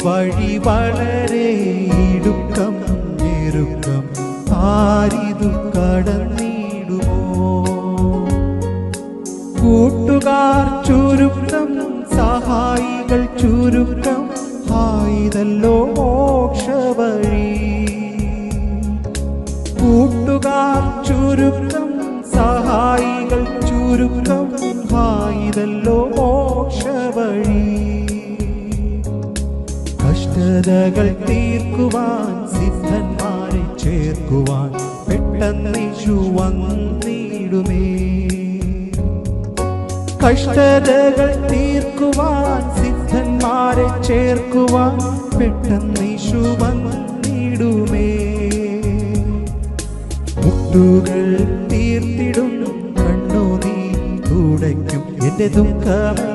വഴി വളരെ ഇടുക്കം ഞെരുക്കം, ആരിതു കടന്നിടുമോ? കൂട്ടുകാർ ചുരുക്കം, സഹായികൾ ചുരുക്കം, ഇതല്ലോ മോക്ഷവഴി. കൂട്ടുകാർ ചുരുക്കം, സഹായികൾ ചുരുക്കം, ഇതല്ലോ മോക്ഷവഴി. കഷ്ടതകൾ തീർക്കുവാൻ സിദ്ധന്മാരെ ചേർക്കുവാൻ പെട്ടെന്നീശു വന്നിടുമേ. കഷ്ടതകൾ തീർക്കുവാൻ സിദ്ധന്മാരെ ചേർക്കുവാൻ പെട്ടെന്നീശു വന്നിടുമേ. മുട്ടുകൾ തീർത്തിടും, കണ്ണുനീർ തുടയ്ക്കും, എന്റെ ദുഃഖമേ